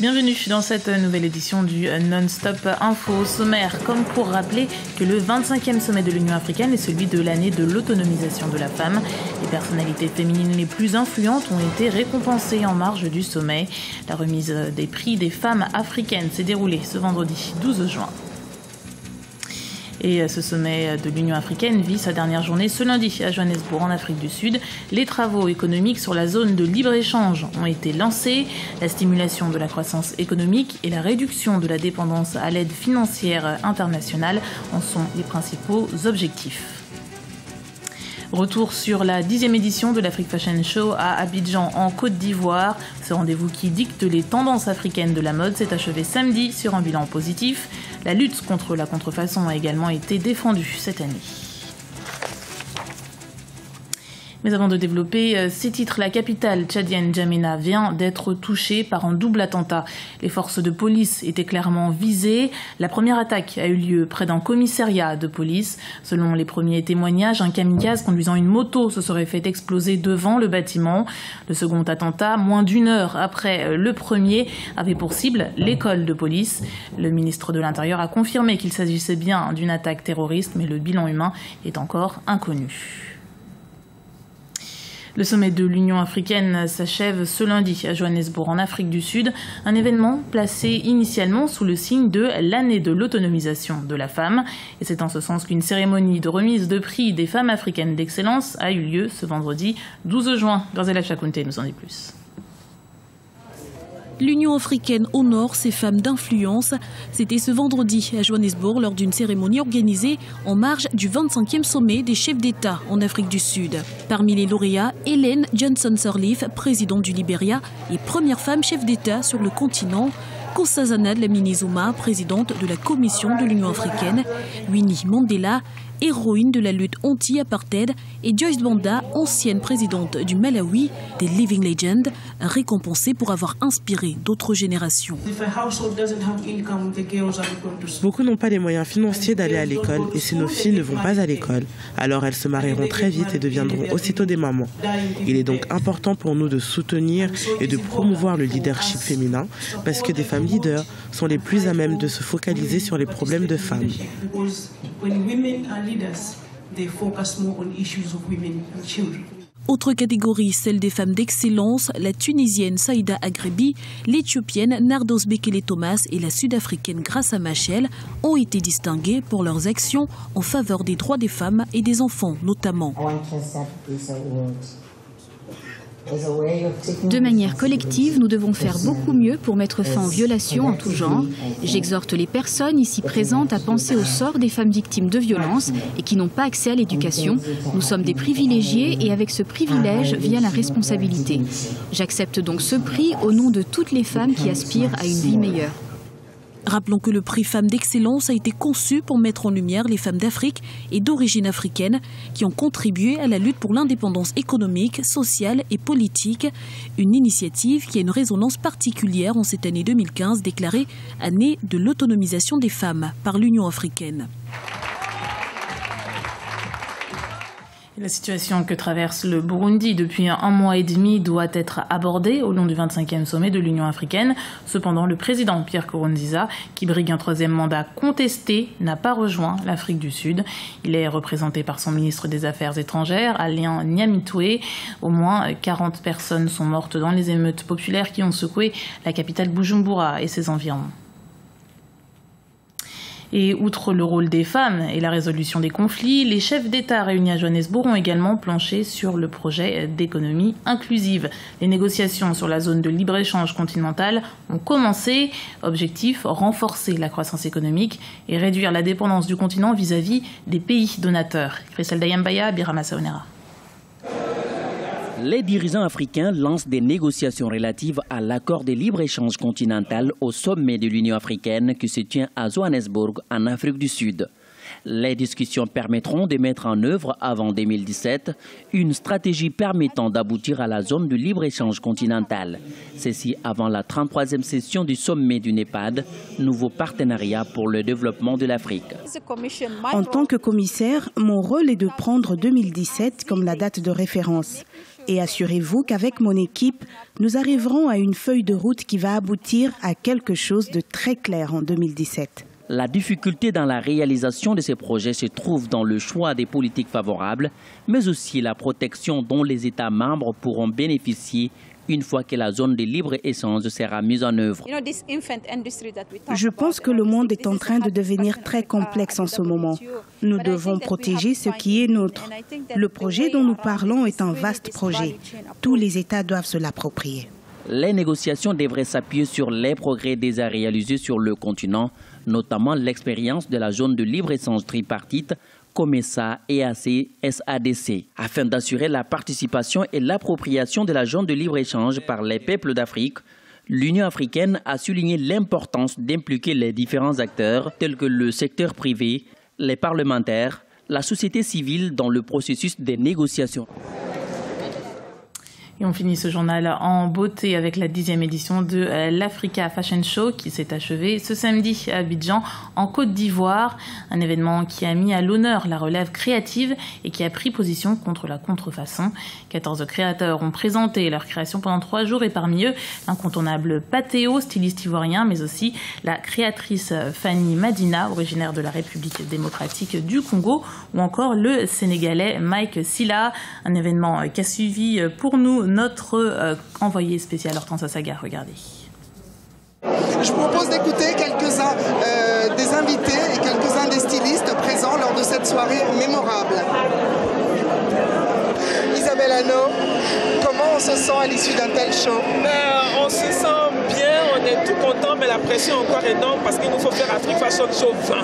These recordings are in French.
Bienvenue dans cette nouvelle édition du Non-Stop Info. Au sommaire, comme pour rappeler que le 25e sommet de l'Union africaine est celui de l'année de l'autonomisation de la femme. Les personnalités féminines les plus influentes ont été récompensées en marge du sommet. La remise des prix des femmes africaines s'est déroulée ce vendredi 12 juin. Et ce sommet de l'Union africaine vit sa dernière journée ce lundi à Johannesburg en Afrique du Sud. Les travaux économiques sur la zone de libre-échange ont été lancés. La stimulation de la croissance économique et la réduction de la dépendance à l'aide financière internationale en sont les principaux objectifs. Retour sur la 10e édition de l'Afrique Fashion Show à Abidjan en Côte d'Ivoire. Ce rendez-vous qui dicte les tendances africaines de la mode s'est achevé samedi sur un bilan positif. La lutte contre la contrefaçon a également été défendue cette année. Mais avant de développer ces titres, la capitale tchadienne N'Djamena vient d'être touchée par un double attentat. Les forces de police étaient clairement visées. La première attaque a eu lieu près d'un commissariat de police. Selon les premiers témoignages, un kamikaze conduisant une moto se serait fait exploser devant le bâtiment. Le second attentat, moins d'une heure après le premier, avait pour cible l'école de police. Le ministre de l'Intérieur a confirmé qu'il s'agissait bien d'une attaque terroriste, mais le bilan humain est encore inconnu. Le sommet de l'Union africaine s'achève ce lundi à Johannesburg en Afrique du Sud, un événement placé initialement sous le signe de l'année de l'autonomisation de la femme. Et c'est en ce sens qu'une cérémonie de remise de prix des femmes africaines d'excellence a eu lieu ce vendredi 12 juin. Gazela Chakounte nous en dit plus. L'Union africaine honore ses femmes d'influence. C'était ce vendredi à Johannesburg lors d'une cérémonie organisée en marge du 25e sommet des chefs d'État en Afrique du Sud. Parmi les lauréats, Ellen Johnson Sirleaf, présidente du Libéria et première femme chef d'État sur le continent. Nkosazana Dlamini Zuma, présidente de la Commission de l'Union africaine. Winnie Mandela, héroïne de la lutte anti-apartheid, et Joyce Banda, ancienne présidente du Malawi, des Living Legends, récompensée pour avoir inspiré d'autres générations. Beaucoup n'ont pas les moyens financiers d'aller à l'école, et si nos filles ne vont pas à l'école, alors elles se marieront très vite et deviendront aussitôt des mamans. Il est donc important pour nous de soutenir et de promouvoir le leadership féminin, parce que des femmes leaders sont les plus à même de se focaliser sur les problèmes de femmes. Autre catégorie, celle des femmes d'excellence, la Tunisienne Saïda Agrebi, l'Éthiopienne Nardos Bekele Thomas et la Sud-Africaine Graça Machel ont été distinguées pour leurs actions en faveur des droits des femmes et des enfants notamment. De manière collective, nous devons faire beaucoup mieux pour mettre fin aux violations en tout genre. J'exhorte les personnes ici présentes à penser au sort des femmes victimes de violences et qui n'ont pas accès à l'éducation. Nous sommes des privilégiés et avec ce privilège vient la responsabilité. J'accepte donc ce prix au nom de toutes les femmes qui aspirent à une vie meilleure. Rappelons que le prix Femmes d'Excellence a été conçu pour mettre en lumière les femmes d'Afrique et d'origine africaine qui ont contribué à la lutte pour l'indépendance économique, sociale et politique. Une initiative qui a une résonance particulière en cette année 2015 déclarée année de l'autonomisation des femmes par l'Union africaine. La situation que traverse le Burundi depuis un mois et demi doit être abordée au long du 25e sommet de l'Union africaine. Cependant, le président Pierre Nkurunziza, qui brigue un troisième mandat contesté, n'a pas rejoint l'Afrique du Sud. Il est représenté par son ministre des Affaires étrangères, Alain Nyamitwe. Au moins 40 personnes sont mortes dans les émeutes populaires qui ont secoué la capitale Bujumbura et ses environs. Et outre le rôle des femmes et la résolution des conflits, les chefs d'État réunis à Johannesburg ont également planché sur le projet d'économie inclusive. Les négociations sur la zone de libre-échange continentale ont commencé. Objectif, renforcer la croissance économique et réduire la dépendance du continent vis-à-vis des pays donateurs. Griselda Yambaya, Birama Saonera. Les dirigeants africains lancent des négociations relatives à l'accord de libre-échange continental au sommet de l'Union africaine qui se tient à Johannesburg, en Afrique du Sud. Les discussions permettront de mettre en œuvre avant 2017 une stratégie permettant d'aboutir à la zone de libre-échange continental. Ceci avant la 33e session du sommet du NEPAD, nouveau partenariat pour le développement de l'Afrique. En tant que commissaire, mon rôle est de prendre 2017 comme la date de référence. Et assurez-vous qu'avec mon équipe, nous arriverons à une feuille de route qui va aboutir à quelque chose de très clair en 2017. La difficulté dans la réalisation de ces projets se trouve dans le choix des politiques favorables, mais aussi la protection dont les États membres pourront bénéficier une fois que la zone de libre-échange sera mise en œuvre. Je pense que le monde est en train de devenir très complexe en ce moment. Nous devons protéger ce qui est nôtre. Le projet dont nous parlons est un vaste projet. Tous les États doivent se l'approprier. Les négociations devraient s'appuyer sur les progrès déjà réalisés sur le continent, notamment l'expérience de la zone de libre-échange tripartite, COMESA, EAC, SADC, afin d'assurer la participation et l'appropriation de la zone de libre-échange par les peuples d'Afrique. L'Union africaine a souligné l'importance d'impliquer les différents acteurs tels que le secteur privé, les parlementaires, la société civile dans le processus des négociations. Et on finit ce journal en beauté avec la 10e édition de l'Africa Fashion Show qui s'est achevée ce samedi à Abidjan, en Côte d'Ivoire. Un événement qui a mis à l'honneur la relève créative et qui a pris position contre la contrefaçon. 14 créateurs ont présenté leur création pendant 3 jours et parmi eux, l'incontournable Patéo, styliste ivoirien, mais aussi la créatrice Fanny Madina, originaire de la République démocratique du Congo, ou encore le Sénégalais Mike Silla. Un événement qui a suivi pour nous notre envoyé spécial Hortense Assaga. Regardez. Je vous propose d'écouter quelques-uns des invités et quelques-uns des stylistes présents lors de cette soirée mémorable. Isabelle Hanno, comment on se sent à l'issue d'un tel show? On se sent bien, on est tout content, mais la pression est encore énorme parce qu'il nous faut faire Africa Fashion Show 20.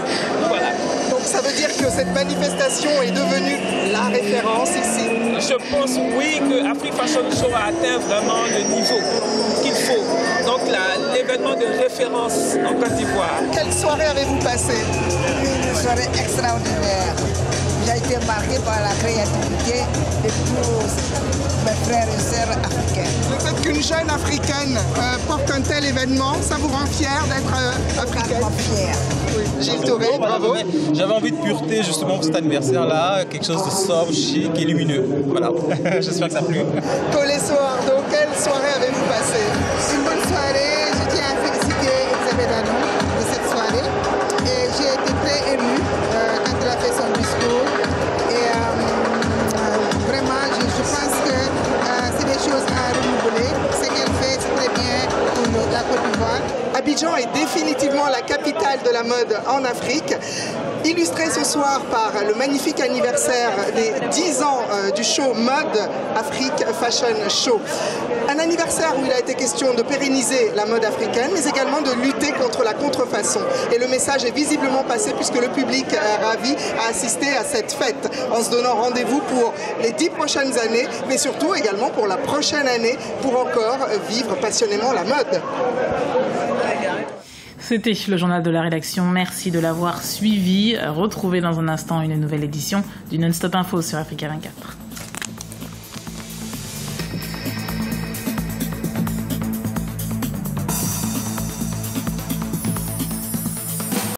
Voilà. Donc ça veut dire que cette manifestation est devenue la référence ici? Je pense oui que Africa Fashion Show a atteint vraiment le niveau qu'il faut. Donc l'événement de référence en Côte d'Ivoire. Quelle soirée avez-vous passé? Une soirée extraordinaire. J'ai été marqué par la créativité de tous mes frères et sœurs africains. Le fait qu'une jeune africaine porte un tel événement, ça vous rend fière d'être africaine? Fière. Oui. Gilles Touré, bravo. J'avais envie de pureté justement pour cet anniversaire-là, quelque chose de sobre, chic et lumineux. Voilà, j'espère que ça a plu. Collet Soardo, quelle soirée avez-vous passé? Une bonne soirée, je tiens à féliciter Isabelle Hanno de cette soirée. Et j'ai été très émue quand elle a fait son discours. Et vraiment, je pense que c'est des choses à renouveler. Ce qu'elle fait, c'est très bien pour la Côte d'Ivoire. Abidjan est définitivement la capitale de la mode en Afrique. Illustré ce soir par le magnifique anniversaire des 10 ans du show Mode Africa Fashion Show. Un anniversaire où il a été question de pérenniser la mode africaine, mais également de lutter contre la contrefaçon. Et le message est visiblement passé puisque le public ravi a assisté à cette fête, en se donnant rendez-vous pour les 10 prochaines années, mais surtout également pour la prochaine année, pour encore vivre passionnément la mode. C'était le journal de la rédaction. Merci de l'avoir suivi. Retrouvez dans un instant une nouvelle édition du Non-Stop Info sur Africa 24.